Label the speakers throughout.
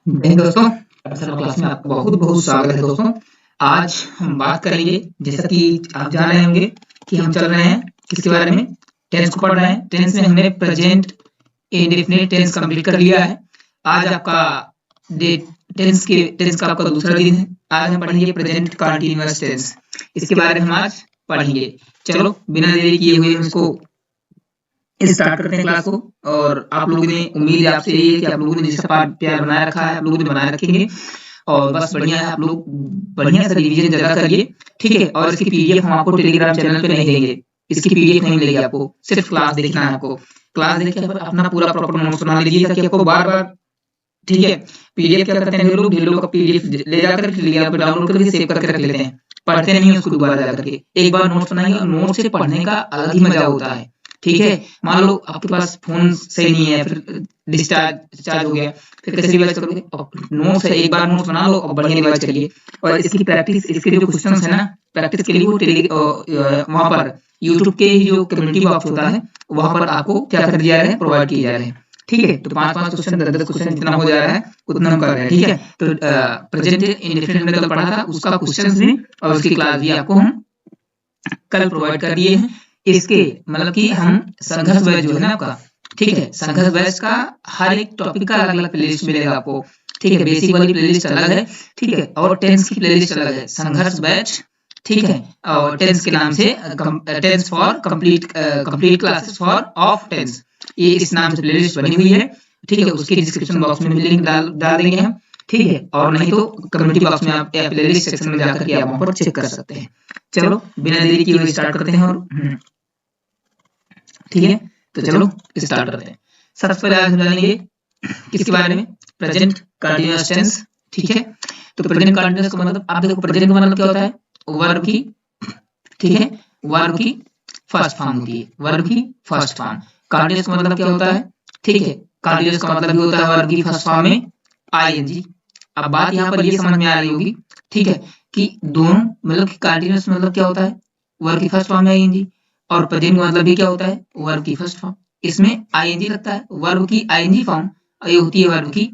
Speaker 1: नहीं दोस्तों, सर्व क्लास में आपका बहुत बहुत स्वागत है दोस्तों। आज हम बात करेंगे, जैसा कि आप जान रहे होंगे कि हम चल रहे हैं किसके बारे में, टेंस को पढ़ रहे हैं। टेंस में हमने प्रेजेंट इंडेफिनिट टेंस कंप्लीट कर लिया है। आज आपका डे टेंस का आपका दूसरा दिन है। आज हम पढ़ेंगे प्रेजेंट कंटीन्यूअस टेंस। इसके बारे में हम आज पढ़ेंगे। चलो बिना देरी किए हुए हम इसको स्टार्ट करते हैं क्लास को। और आप लोगों ने, उम्मीद है आपसे यही है कि आप लोगों ने जैसा प्यार बनाए रखा है आप लोगों ने बनाए रखेंगे। और बस बढ़िया है, आप लोग बढ़िया से रिवीजन ज्यादा करिए, ठीक है। और इसकी पीडीएफ हम आपको टेलीग्राम चैनल पे नहीं देंगे। इसकी पीडीएफ नहीं मिलेगी आपको, सिर्फ क्लास देखना है आपको। क्लास देख के अपना पूरा प्रॉपर नोट्स बना लीजिए ताकि आपको बार बार, ठीक है। पीडीएफ क्या करते हैं ढेर लोग का पीडीएफ ले जाकर टेलीग्राम पे डाउनलोड करके सेव करके रख लेते हैं, पढ़ते नहीं है उसको दोबारा जाकर के। एक बार नोट्स बनाइए, और नोट से पढ़ने का अलग ही मजा होता है, ठीक है। मान लो आपके पास फोन सही नहीं है, फिर डिस्चार्ज हो गया, फिर कैसे रिवाइज करोगे? नोट्स है, एक बार नोट्स बना लो और बढ़िया रिवाइज करिए। और इसकी प्रैक्टिस, इसके जो क्वेश्चंस है ना, प्रैक्टिस के लिए वो वहां पर यूट्यूब के जो कम्युनिटी बॉक्स होता है वहां पर आपको क्या कर दिया है, प्रोवाइड किए जा रहे हैं, ठीक है। तो 5-5 क्वेश्चन, 10-10 क्वेश्चन जितना हो जा रहा है उतना हम कर रहे हैं, ठीक है। तो प्रेजेंट इंडेफिनिट में कल पढ़ा था, उसका क्वेश्चंस भी और उसकी क्लास भी आपको हम कल प्रोवाइड कर दिए हैं। इसके मतलब कि हम संघर्ष बैच जो है ना आपका, ठीक है, संघर्ष बैच का हर एक टॉपिक का अलग अलग प्लेलिस्ट मिलेगा आपको, ठीक है। बेसिक वाली प्लेलिस्ट अलग है, ठीक है, और टेंस की प्लेलिस्ट अलग है, संघर्ष बैच, ठीक है। और टेंस के नाम से tense for complete classes for of tense, ये इस नाम से प्लेलिस्ट बनी हुई है, ठीक है। उसके डिस्क्रिप्शन बॉक्स में लिंक डाल देंगे हम, ठीक है। और नहीं तो कम्युनिटी बॉक्स में आप प्लेलिस्ट सेक्शन में जाकर के आप वहां पर चेक कर सकते हैं। चलो बिना देरी किए हुए स्टार्ट करते हैं। और ठीक है, तो चलो स्टार्ट करते हैं। सबसे पहले आज हम जानेंगे किसके बारे में, प्रेजेंट कंटीन्यूअस टेंस, ठीक है। तो प्रेजेंट कंटीन्यूअस का मतलब, आप देखो प्रेजेंट का मतलब क्या होता है, वर्ब की, ठीक है, वर्ब की फर्स्ट फॉर्म होती है, वर्ब की फर्स्ट फॉर्म। कंटीन्यूअस का मतलब क्या होता है, ठीक है, कंटीन्यूअस का मतलब होता है वर्ब की फर्स्ट फॉर्म में आईएनजी। अब बात यहाँ पर ये समझ में आ रही होगी, ठीक है, कि दोनों मतलब कि कंटीन्यूअस मतलब क्या होता है, वर्ब की फर्स्ट फॉर्म में आईएनजी, और प्रेजेंट का मतलब भी क्या होता है, वर्ब की फर्स्ट फॉर्म। इसमें आईएनजी लगता है, वर्ब की आईएनजी फॉर्म, और ये होती है वर्ब की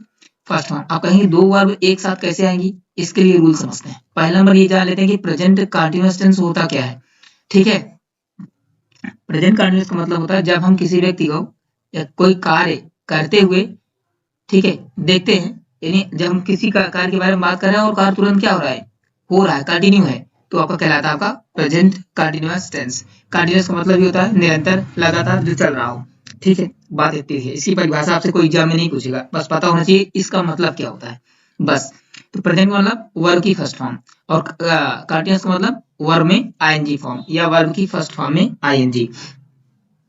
Speaker 1: फर्स्ट फॉर्म। आप कहेंगे दो वर्ब एक साथ कैसे आएंगी, इसके लिए रूल समझते हैं। पहला नंबर ये जान लेते हैं कि प्रेजेंट कंटीन्यूअस टेंस होता क्या है, ठीक है। प्रेजेंट कंटीन्यूअस का मतलब होता है जब हम किसी व्यक्ति को या कोई कार्य करते हुए, ठीक है, देखते हैं, यानी जब हम किसी कार्य के बारे में बात कर रहे हैं और कार्य तुरंत क्या हो रहा है, कंटिन्यू है, तो आपका कहलाता है आपका प्रेजेंट कंटीन्यूअस टेंस। कंटीन्यूअस का मतलब ये होता है निरंतर, लगातार, जो चल रहा हो, ठीक है। बात इतनी है, इसकी परिभाषा आपसे कोई एग्जाम में नहीं पूछेगा, बस पता होना चाहिए इसका मतलब क्या होता है, बस। तो प्रेजेंट का मतलब वर्ब की फर्स्ट फॉर्म, और कंटीन्यूअस का मतलब वर्ब में आईएनजी फॉर्म या वर्ब की फर्स्ट फॉर्म में आईएनजी।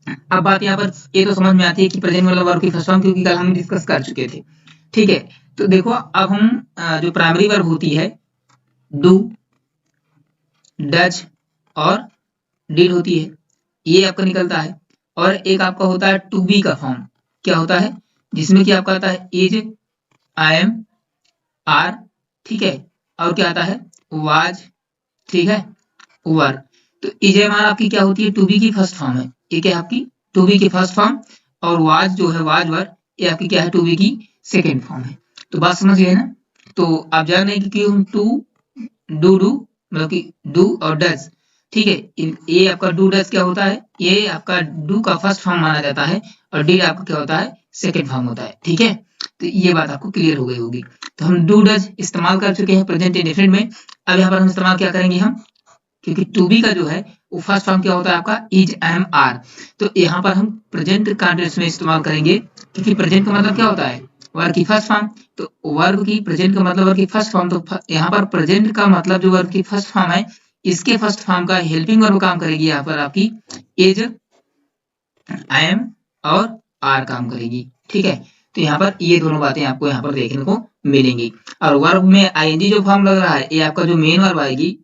Speaker 1: अब बात यहाँ पर ये तो समझ में आती है कि प्रेजेंट मतलब वर्ब की फर्स्ट फॉर्म, क्योंकि कल हम डिस्कस कर चुके थे, ठीक है। तो देखो अब हम जो प्राइमरी वर्ब होती है, डू, डज और डिड होती है, ये आपका निकलता है। और एक आपका होता है टू बी का फॉर्म, क्या होता है, जिसमें कि आपका आता है इज, आई एम, आर, ठीक है, और क्या आता है, वाज, ठीक है, वर। तो इज एम आर आपकी क्या होती है, टू बी की फर्स्ट फॉर्म है, ये क्या है आपकी टू बी की फर्स्ट फॉर्म। और वाज जो है, वाज वर, ये आपकी क्या है, टू बी की सेकेंड फॉर्म है। तो बात समझ गए ना। तो आप जान रहे हैं कि हम टू, डू मतलब कि डू और डज, ठीक है। ये आपका डू डज क्या होता है, ये आपका डू का फर्स्ट फॉर्म माना जाता है, और डिड आपका क्या होता है, सेकेंड फॉर्म होता है, ठीक है। तो ये बात आपको क्लियर हो गई होगी। तो हम डू डज इस्तेमाल कर चुके हैं प्रेजेंट इंडेफिनिट में। अब यहाँ पर हम इस्तेमाल क्या करेंगे हम, क्योंकि टू बी का जो है वो फर्स्ट फॉर्म क्या होता है आपका इज, एम, आर। तो यहाँ पर हम प्रेजेंट कंटीन्यूअस में इस्तेमाल करेंगे, क्योंकि प्रेजेंट का मतलब क्या होता है, वर्ब की फर्स्ट फॉर्म। तो वर्ब की प्रेजेंट का मतलब वर्ब की फर्स्ट फॉर्म, तो यहाँ पर प्रेजेंट का मतलब जो वर्ब की फर्स्ट फॉर्म है, इसके फर्स्ट फॉर्म का हेल्पिंग वर्ब काम करेगी यहाँ पर आपकी इज, आई एम और आर काम करेगी, ठीक है। तो यहाँ पर ये दोनों बातें आपको यहाँ पर देखने को मिलेंगी। और वर्ब में आईएनजी जो फॉर्म लग रहा है, ये आपका जो मेन वर्ब आएगी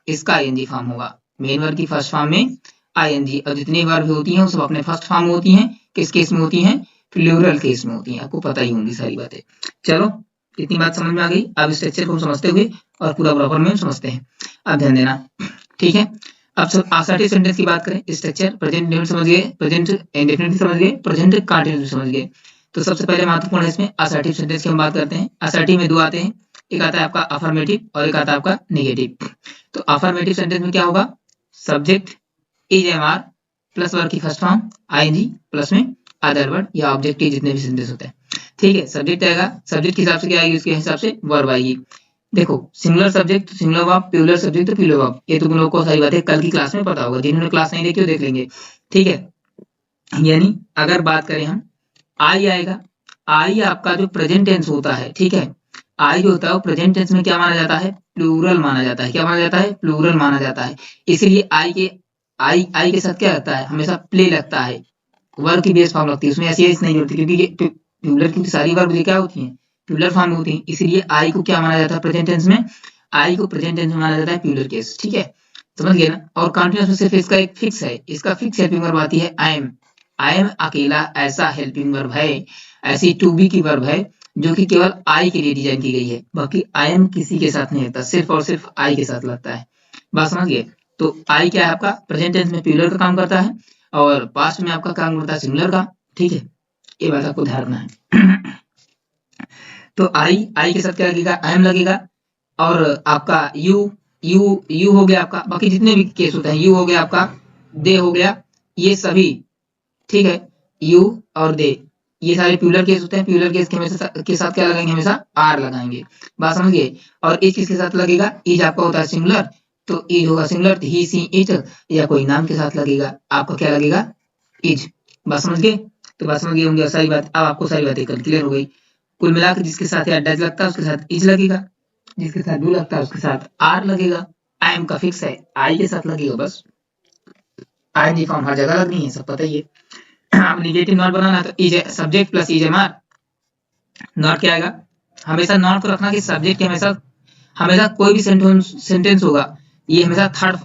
Speaker 1: इसका आईएनजी फॉर्म होगा, मेन वर्ब की फर्स्ट फॉर्म में आईएनजी। और जितनी वर्ब होती हैं वो सब अपने फर्स्ट फॉर्म में होती हैं, किस केस में होती हैं, प्लूरल केस में होती हैं, आपको पता ही होंगी सारी बातें। चलो इतनी बात समझ में आ गई। अब स्ट्रक्चर को समझते हुए और पूरा प्रॉपर में समझते हैं, अब ध्यान देना, ठीक है। अब सब आसर्टिव सेंटेंस की बात करें, स्ट्रक्चर प्रेजेंट इंडेफिनिट समझ गए, प्रेजेंट इंडेफिनिट समझ गए, प्रेजेंट कंटीन्यूअस समझ गए। तो सबसे पहले महत्वपूर्ण है इसमें असर्टिव सेंटेंस की हम बात करते हैं। असर्टिव में दो आते हैं, एक आता है आपका अफर्मेटिव और एक आता है आपका नेगेटिव। तो अफर्मेटिव सेंटेंस में क्या होगा, subject is am are plus verb की फर्स्ट फॉर्म आईएनजी प्लस में अदर वर्ड या ऑब्जेक्ट के जितने भी सेंटेंस होते हैं, ठीक है। सब्जेक्ट आएगा, सब्जेक्ट के हिसाब से क्या आएगी, उसके हिसाब से वर्ब आएगी। देखो सिंगुलर सब्जेक्ट तो सिंगुलर वर्ब, प्लूरल सब्जेक्ट तो प्लूरल वर्ब, ये तो तुम लोगों को सारी बातें कल की क्लास में पता होगा, जिन्होंने क्लास नहीं देखी वो देख लेंगे, ठीक है। यानी अगर बात करें हम, आई आएगा, आई आपका जो प्रेजेंट टेंस होता है, ठीक है, आई जो होता है वो प्रेजेंट टेंस में क्या माना जाता है, प्लूरल माना जाता है। क्या माना जाता है, प्लूरल माना जाता है। इसलिए आई के साथ क्या लगता है, हमेशा प्ले लगता है, वर्ब की बेस फॉर्म लगती है, उसमें ऐसी एस नहीं होती, क्योंकि ये प्लूरल की सारी वर्ब क्या होती हैं, प्लूरल फॉर्म में होती हैं। इसलिए आई को क्या माना जाता है प्रेजेंट टेंस में, आई को प्रेजेंट टेंस में माना जाता है प्लूरल केस, ठीक है, समझ गए ना। और कंटीन्यूअस में सिर्फ इसका एक फिक्स है, इसका फिक्स हेल्पिंग वर्ब आती है आई एम। आई एम अकेला ऐसा हेल्पिंग वर्ब है, ऐसी टू बी की वर्ब है जो कि केवल आई के लिए डिजाइन की गई है, बाकी आई एम किसी के साथ नहीं लगता, सिर्फ और सिर्फ आई के साथ लगता है। बात समझ गए। तो आई क्या है आपका प्रेजेंट टेंस में प्लूरल का काम करता है और पास्ट में आपका काम करता है सिंगुलर का, ठीक है, ये बात आपको ध्यान रखना है। तो आई के साथ क्या लगेगा, आई एम लगेगा, और आपका यू हो गया आपका, बाकी जितने भी केस होते हैं, यू हो गया आपका, दे हो गया, ये सभी, ठीक है, यू और दे ये सारे प्लूरल केस होते हैं। प्लूरल केस के साथ क्या लगाएंगे, हमेशा आर लगाएंगे, बात समझ गए। और इज किसके साथ लगेगा, इज आपका होता है सिंगुलर, तो इज होगा सिंगुलर, ही सी इट, या कोई नाम के साथ लगेगा, आपका क्या लगेगा, इज। बात समझ गए। तो बात समझ गए होंगे, सारी बात अब आपको सारी बातें क्लियर हो गई। कुल मिलाकर जिसके साथ या डज लगता है उसके साथ इज लगेगा, जिसके साथ डू लगता है उसके साथ आर लगेगा। आई एम का फिक्स है, आई के साथ लगेगा बस, आईएनजी फॉर्म हर जगह लगनी है, सब पता ही है। अब नेगेटिव नॉट बनाना तो is subject plus is am are, not क्या आएगा, हमेशा नॉट को रखना कि सब्जेक्ट के हमेशा कोई भी सेंटेंस होगा, ये हमेशा थर्ड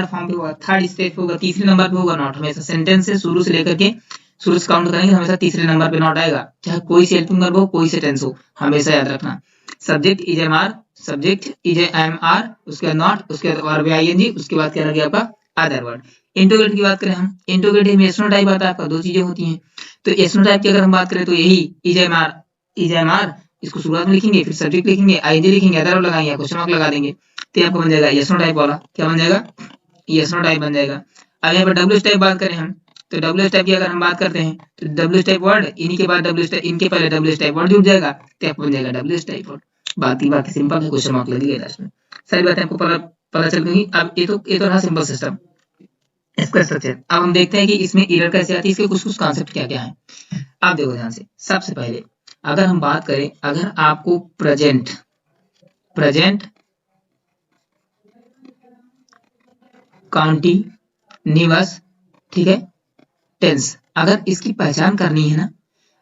Speaker 1: फॉर्म पे होगा, थर्ड स्टेज पे होगा, तीसरे नंबर पे होगा नॉट। हमेशा सेंटेंस से शुरू से लेकर के शुरू से काउंट करेंगे, हमेशा तीसरे नंबर पे नॉट आएगा, चाहे कोई से हेल्पिंग वर्ब हो कोई से टेंस हो, हमेशा याद रखना। Subject is am are, subject is am are, उसके बाद नॉट, उसके बाद वर्ब आईएनजी, उसके बाद क्या लगेगा आपका अदर वर्ड। इंट्रोगेटिव की बात करें हम, इंट्रोगेटिव में एसनो टाइप आता है आपका, दो चीजें होती हैं। तो एसनो टाइप की अगर हम बात करें तो यही इज एम आर, इसको शुरुआत में लिखेंगे, फिर सब्जेक्ट लिखेंगे, आईएनजी लिखेंगे, अदर वर्ड लगाएंगे, क्वेश्चन मार्क लगा देंगे, तो आपको बन जाएगा एसनो टाइप वाला। क्या बन जाएगा, एसनो टाइप बन जाएगा। अब यहाँ पर डब्ल्यू टाइप बात करें हम, तो डब्ल्यू टाइप की अगर हम बात करते हैं तो डब्ल्यू टाइप वर्ड, इन्हीं के बाद डब्ल्यू टाइप, इनके पहले डब्ल्यू टाइप वर्ड जुड़ जाएगा, तो आपको बन जाएगा डब्ल्यू टाइप वर्ड। बाकी सिंपल है, क्वेश्चन मार्क लगेगा लास्ट में, सारी बातें आपको पता चल गई। अब ये तो रहा सिंपल सिस्टम, इसका स्ट्रक्चर। अब हम देखते हैं कि इसमें एरर कैसे आती है, इसके कुछ कॉन्सेप्ट क्या क्या है। आप देखो ध्यान से, सबसे पहले अगर हम बात करें, अगर आपको प्रेजेंट कॉन्टिन्यूअस, ठीक है, टेंस, अगर इसकी पहचान करनी है ना,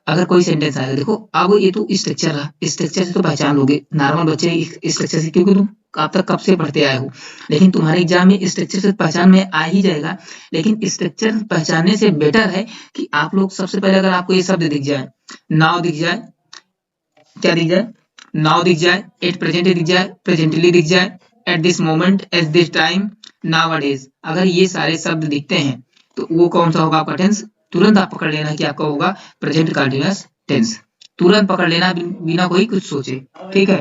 Speaker 1: अगर कोई सेंटेंस आएगा, देखो अब ये तो स्ट्रक्चर रहा, स्ट्रक्चर से तो पहचान लोगे नॉर्मल बच्चे स्ट्रक्चर से, क्योंकि तुम आप तक कब से पढ़ते आए हो, लेकिन तुम्हारे एग्जाम में स्ट्रक्चर से पहचान में आ ही जाएगा। लेकिन स्ट्रक्चर पहचानने से बेटर है कि आप लोग सबसे पहले अगर आपको ये शब्द दिख जाए, नाउ दिख जाए, क्या दिख जाए, नाउ दिख जाए, एट प्रेजेंट दिख जाए, प्रेजेंटली दिख जाए, at this moment, at this time, nowadays, अगर ये सारे शब्द दिखते हैं तो वो कौन सा होगा आपका टेंस, तुरंत आप पकड़ लेना कि आपका होगा प्रेजेंट कंटीन्यूअस टेंस, तुरंत पकड़ लेना बिना कोई कुछ सोचे, ठीक है।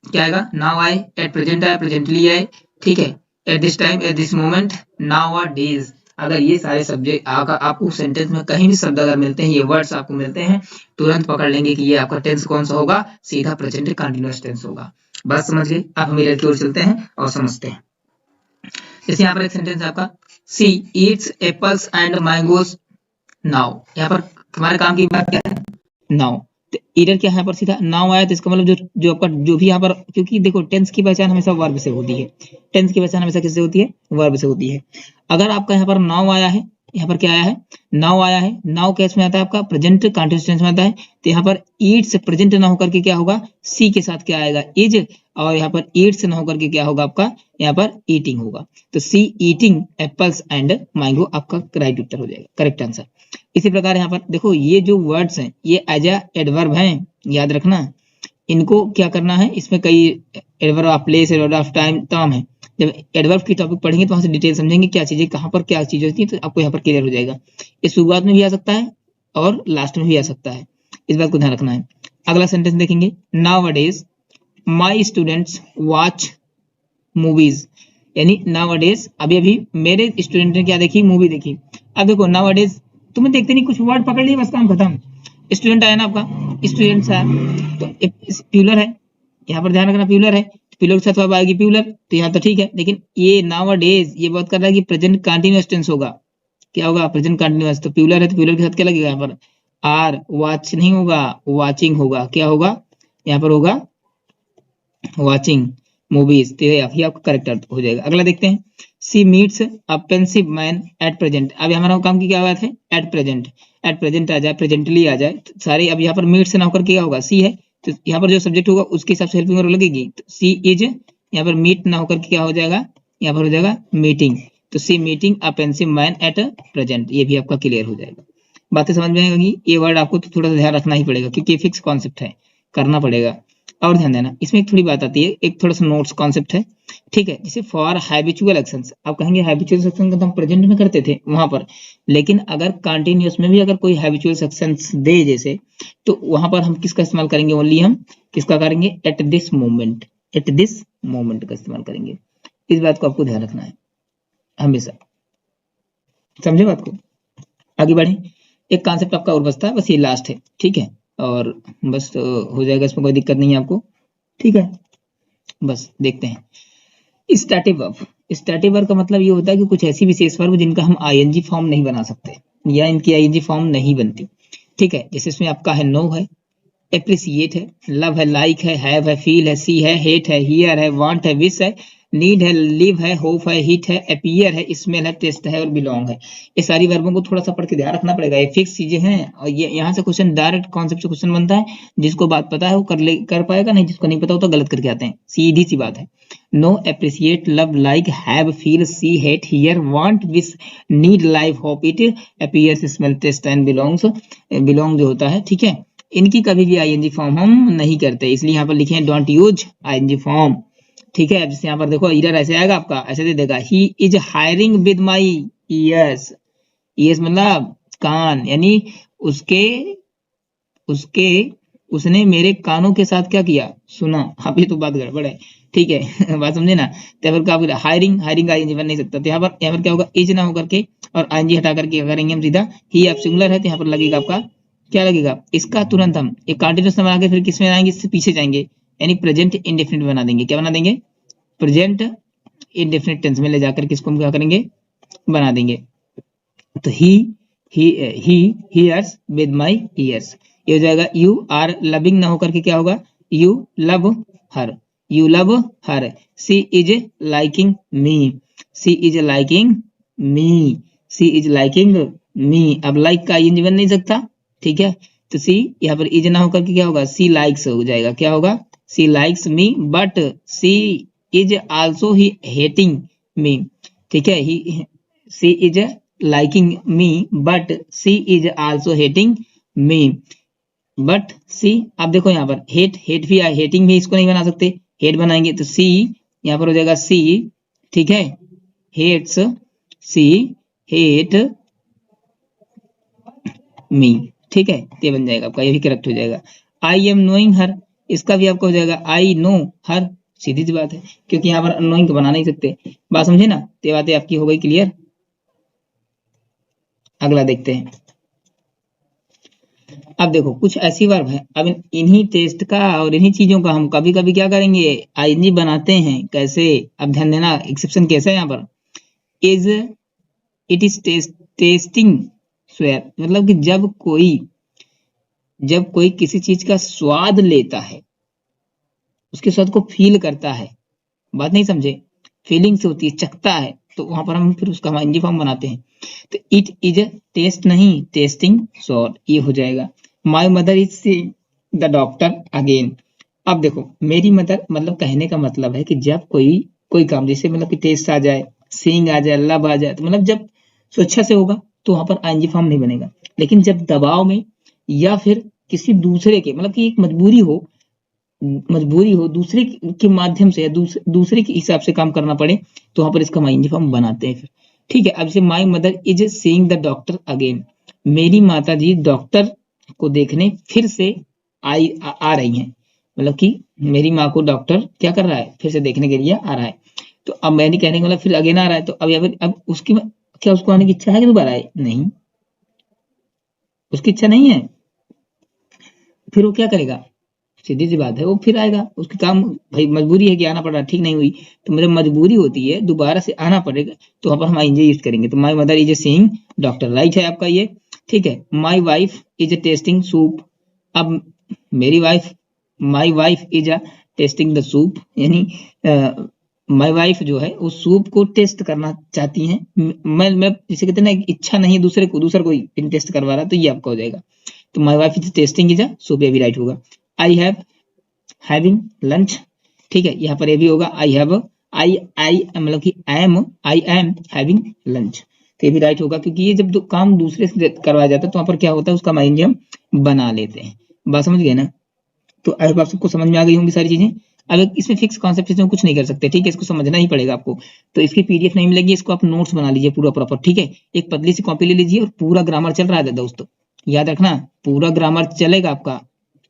Speaker 1: क्या आएगा, नाउ आए, एट प्रेजेंट आए, प्रेजेंटली आए, ठीक है, at this time, at this moment, nowadays. अगर ये सारे सब्जेक्ट आपको सेंटेंस में कहीं भी शब्द अगर मिलते हैं, ये वर्ड्स आपको मिलते हैं, तुरंत पकड़ लेंगे कि ये आपका टेंस कौन सा होगा, सीधा प्रेजेंट कंटीन्यूअस टेंस होगा। बात समझ गए। अब हम इधर की ओर चलते हैं और समझते हैं। जैसे यहाँ पर एक सेंटेंस है आपका, she eats apples and mangoes now, यहाँ पर हमारे काम की बात क्या है, नाउ। तो इधर क्या है, यहाँ पर सीधा नाउ आया, तो इसका मतलब जो आपका जो भी यहाँ पर, क्योंकि देखो टेंस की पहचान हमेशा वर्ब से होती है, टेंस की पहचान हमेशा किससे होती है, वर्ब से होती है। अगर आपका यहाँ पर नाउ आया है, यहाँ पर क्या आया है, नाउ आया है, नाउ केस में आता है आपका प्रेजेंट कंटीन्यूअस टेंस में आता है, तो यहाँ पर ईट्स प्रेजेंट ना होकर के क्या होगा, सी के साथ क्या आएगा, इज, और यहाँ पर ईट्स ना होकर के क्या होगा आपका, यहाँ पर ईटिंग होगा, तो सी ईटिंग एप्पल्स एंड मैंगो आपका राइट उत्तर हो जाएगा, करेक्ट आंसर। इसी प्रकार यहाँ पर देखो, ये जो वर्ड्स हैं ये एज अ एडवर्ब हैं, याद रखना, इनको क्या करना है, इसमें कई adverb of place, adverb of time तमाम है। जब एडवर्ब की टॉपिक पढ़ेंगे तो वहां से डिटेल समझेंगे क्या चीजें कहाँ पर क्या चीज होती है, तो आपको यहाँ पर क्लियर हो जाएगा। ये शुरुआत में भी आ सकता है, और लास्ट में भी आ सकता है, इस बात को ध्यान रखना है। अगला सेंटेंस देखेंगे, nowadays my students watch movies, यानी नाउअडेज अभी अभी मेरे स्टूडेंट ने क्या देखी, मूवी देखी। अब देखो नाउअडेज तुम्हें देखते नहीं, कुछ वर्ड पकड़ लिए बस काम खत्म। स्टूडेंट आया ना आपका, स्टूडेंट्स आया तो प्यूलर है, यहाँ पर ध्यान रखना प्यूलर है, प्यूलर के साथ वर्ब आएगी प्यूलर, तो यहाँ तो ठीक है। लेकिन ये नाउअडेज ये बात कर रहा है कि प्रेजेंट कंटीन्यूअस टेंस होगा, क्या होगा, प्रेजेंट कंटीन्यूअस, तो प्यूलर है तो प्यूलर के साथ क्या लगेगा, यहाँ पर आर, वॉच नहीं होगा, वॉचिंग होगा, क्या होगा यहाँ पर होगा वॉचिंग मूवीज, तो ये आपका करेक्ट हो जाएगा। अगला देखते हैं, she meets a pensive man at present. अब हमारा काम की क्या बात है, एट प्रेजेंट, एट प्रेजेंट आ जाए, प्रेजेंटली आ जाए, तो सारे अब यहाँ पर मीट से ना होकर क्या होगा, सी है, तो यहाँ पर जो सब्जेक्ट होगा उसके हिसाब से हेल्पिंग वर्ब लगेगी, तो सी इज, यहाँ पर मीट ना होकर क्या हो जाएगा, यहाँ पर हो जाएगा मीटिंग, तो she meeting a pensive man at present, ये भी आपका क्लियर हो जाएगा। बातें समझ में आएगी, ये वर्ड आपको तो थोड़ा सा ध्यान रखना ही पड़ेगा क्योंकि फिक्स कॉन्सेप्ट है, करना पड़ेगा। और ध्यान देना, इसमें एक थोड़ी बात आती है, एक थोड़ा सा नोट्स कॉन्सेप्ट है, ठीक है। जैसे फॉर हैबिचुअल एक्शंस, आप कहेंगे हैबिचुअल एक्शन का तो हम प्रेजेंट में करते थे वहां पर, लेकिन अगर कंटिन्यूअस में भी अगर कोई हैबिचुअल एक्शंस दे जैसे, तो वहां पर हम किसका इस्तेमाल करेंगे, ओनली हम किसका करेंगे, at this moment, at this moment का इस्तेमाल करेंगे। इस बात को आपको ध्यान रखना है हमेशा, समझे बात को। आगे बढ़े, एक कॉन्सेप्ट आपका और बचता है, बस ये लास्ट है, ठीक है, और बस हो जाएगा, इसमें कोई दिक्कत नहीं है आपको, ठीक है। बस देखते हैं स्टैटिक वर्ब। स्टैटिक वर्ब का मतलब ये होता है कि कुछ ऐसी विशेष वर्ब जिनका हम आईएनजी फॉर्म नहीं बना सकते या इनकी आईएनजी फॉर्म नहीं बनती, ठीक है। जैसे इसमें आपका है नो है, एप्रिसिएट है, लव है, लाइक है, हैव है, फील है, सी है, हेट है, हियर है, वांट है, विश है, नीड है, लिव है, होप है, हिट है, अपीयर है, स्मेल है, टेस्ट है और बिलोंग है। ये सारी वर्बों को थोड़ा सा पढ़ के ध्यान रखना पड़ेगा, ये फिक्स चीजें हैं और ये यहाँ से क्वेश्चन डायरेक्ट कॉन्सेप्ट से क्वेश्चन बनता है। जिसको बात पता है वो कर पाएगा, नहीं जिसको नहीं पता हो तो गलत करके आते हैं, सीधी सी बात है। Know, appreciate, love, like, have, feel, see, hate, hear, want, wish, need, live, hope, it, appear, smell, taste and belongs, belong जो होता है, ठीक है, इनकी कभी भी आईएनजी फॉर्म हम नहीं करते, इसलिए यहाँ पर लिखे हैं डोंट यूज आईएनजी फॉर्म, ठीक है। जैसे यहाँ पर देखो इधर ऐसे आएगा आपका, ऐसे दे देगा, he is hiring with my years, years मतलब कान, यानी उसके उसके उसने मेरे कानों के साथ क्या किया, सुना। अब ये तो बात गड़बड़ है, ठीक है बात समझे ना। तो यहाँ पर क्या, हायरिंग, हायरिंग का आईएनजी बन नहीं सकता, तो यहाँ पर क्या होगा, इज ना होकर के और आईएनजी हटा करके क्या करेंगे हम सीधा, ही अब सिंगुलर है तो यहाँ पर लगेगा आपका क्या लगेगा, इसका तुरंत हम एक कंटीन्यूअस बना के फिर किसमें आएंगे, इससे पीछे जाएंगे, यानी प्रेजेंट इंडेफिनिट बना देंगे, क्या बना देंगे, प्रेजेंट इंडेफिनिट टेंस में ले जाकर किसको हम क्या करेंगे, बना देंगे। तो he hears with my years, ये हो जाएगा यू आर लविंग ना होकर के क्या होगा, you love her, you love her, she is liking me, she is liking me, she is liking me. अब लाइक का आईएनजी बन नहीं सकता, ठीक है, तो सी यहाँ पर इज ना होकर के क्या होगा, सी लाइक्स हो जाएगा, क्या होगा, she likes me but she is also he hating me, ठीक है, he she is liking me but she is also hating me, but she, अब देखो यहाँ पर हेट, हेट भी है, हेटिंग भी इसको नहीं बना सकते, हेट बनाएंगे तो सी यहाँ पर हो जाएगा सी, ठीक है, हेट्स, सी हेट मी, ठीक है, ये बन जाएगा आपका, ये भी करेक्ट हो जाएगा। आई एम नोइंग हर, इसका भी आपका हो जाएगा आई नो हर, सीधी सी बात है, क्योंकि यहाँ पर नोइंग बना नहीं सकते, बात समझे ना, ये बातें आपकी हो गई क्लियर। अगला देखते हैं, अब देखो कुछ ऐसी वर्ब है, अब इन्हीं टेस्ट का और इन्हीं चीजों का हम कभी कभी क्या करेंगे, आईएनजी बनाते हैं, कैसे, अब ध्यान देना, एक्सेप्शन कैसे है यहाँ पर, is, it is testing swear, मतलब कि जब कोई किसी चीज का स्वाद लेता है, उसके स्वाद को फील करता है, बात नहीं समझे, फीलिंग्स होती है, चखता है, तो वहां पर हम फिर उसका आईएनजी फॉर्म बनाते हैं, तो इट इज टेस्ट नहीं, टेस्टिंग सॉल्ट, ये हो जाएगा। My mother is seeing the doctor again, अब देखो मेरी मदर, मतलब कहने का मतलब है कि जब कोई काम, जैसे मतलब कि टेस्ट आ जाए, सीइंग आ जाए, लव आ जाए, तो मतलब जब स्वेच्छा से होगा तो वहां पर आईएनजी फॉर्म नहीं बनेगा, लेकिन जब दबाव में या फिर किसी दूसरे के, मतलब कि एक मजबूरी हो दूसरे के माध्यम से या दूसरे के हिसाब से काम करना पड़े, तो वहां पर इसका आईएनजी फॉर्म बनाते हैं फिर, ठीक है। अब जैसे my mother is seeing the doctor again, मेरी माता जी डॉक्टर को देखने फिर से आ रही हैं, मतलब कि मेरी माँ को डॉक्टर क्या कर रहा है, फिर से देखने के लिए आ रहा है। तो अब मैंने कहने का मतलब फिर अगेन आ रहा है, तो अब उसकी क्या उसको आने की इच्छा है कि दोबारा आए? नहीं, उसकी इच्छा नहीं है। फिर वो क्या करेगा? सीधी सी बात है, वो फिर आएगा, उसके काम, भाई मजबूरी है कि आना पड़ रहा, ठीक नहीं हुई तो मतलब मजबूरी होती है, दोबारा से आना पड़ेगा, तो वहां पर हम आईएनजी यूज करेंगे। तो my mother is a seeing doctor, right है आपका ये, ठीक है। My wife is a testing soup, अब मेरी wife, my wife is a testing the soup, यानी माई वाइफ जो है उस सूप को टेस्ट करना चाहती हैं। मैं जिसे कहते हैं ना, इच्छा नहीं है दूसरा कोई टेस्ट करवा रहा, तो ये आपका हो जाएगा। तो my wife is testing is a soup, ये भी राइट होगा। आई हैव हैविंग लंच, ठीक है, यहाँ पर ये भी होगा। आई हैव, आई मतलब कि आई एम हैविंग लंच, तो ये भी राइट होगा, क्योंकि ये जब काम दूसरे से करवाया जाता है तो वहां पर क्या होता है, उसका माइंड हम बना लेते हैं। बात समझ गए ना? तो आई होप आप सबको समझ में आ गई होंगी सारी चीजें। अब इसमें फिक्स कॉन्सेप्ट इसमें कुछ नहीं कर सकते, ठीक है, इसको समझना ही पड़ेगा आपको। तो इसकी पीडीएफ नहीं मिलेगी, इसको आप नोट्स बना लीजिए पूरा प्रॉपर, ठीक है। एक पतली सी कॉपी ले लीजिए और पूरा ग्रामर चल रहा है दोस्तों, याद रखना, पूरा ग्रामर चलेगा आपका,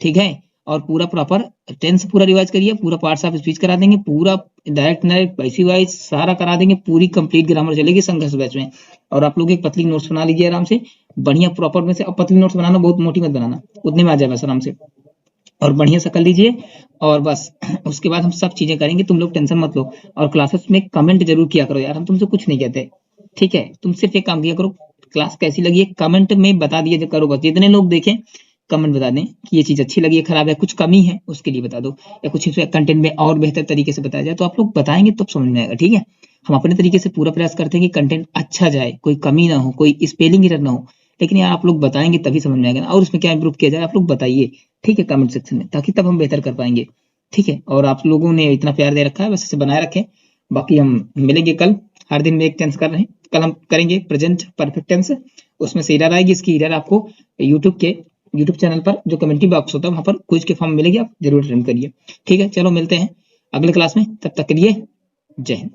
Speaker 1: ठीक है। और पूरा प्रॉपर टेंस पूरा रिवाइज करिए, पूरा पार्ट्स ऑफ स्पीच करा देंगे, पूरा डायरेक्ट डायरेक्ट पैसिव वाइज सारा करा देंगे, पूरी कंप्लीट ग्रामर चलेगी संघर्ष बैच में। और आप लोग एक पतली नोट्स बना लीजिए आराम से, बढ़िया प्रॉपर में से। अब पतली नोट्स बनाना, बहुत मोटी मत बनाना, उतने में आ जाए बस आराम से, और बढ़िया सा कर लीजिए। और बस उसके बाद हम सब चीजें करेंगे, तुम लोग टेंशन मत लो। और क्लासेस में कमेंट जरूर किया करो यार, हम तुमसे कुछ नहीं कहते, ठीक है, तुम सिर्फ एक काम किया करो, क्लास कैसी लगी है कमेंट में बता दिया करो, बस जितने लोग देखें कमेंट बता दें कि ये चीज अच्छी लगी है, खराब है, कुछ कमी है उसके लिए बता दो, या कुछ इसमें कंटेंट में और बेहतर तरीके से बताया जाए, तो आप लोग बताएंगे तब समझ में आएगा, ठीक है। हम अपने तरीके से पूरा प्रयास करते हैं कि कंटेंट अच्छा जाए, कोई कमी ना हो, कोई स्पेलिंग एरर ना हो, लेकिन यार आप लोग बताएंगे तभी समझ में आएगा ना। और उसमें क्या इंप्रूव किया जाए आप लोग बताइए, ठीक है, कमेंट सेक्शन में, ताकि तब हम बेहतर कर पाएंगे, ठीक है। और आप लोगों ने इतना प्यार दे रखा है, बस इसे बनाए रखें। बाकी हम मिलेंगे कल, हर दिन में एक टेंस कर रहे हैं, कल हम करेंगे प्रेजेंट परफेक्ट टेंस, उसमें से एरर आएगी, इसकी एरर आपको यूट्यूब चैनल पर जो कमेंट्री बॉक्स होता है वहां पर क्विज के फॉर्म मिलेगी, आप जरूर अटेंड करिए, ठीक है। चलो मिलते हैं अगले क्लास में, तब तक के लिए जय हिंद।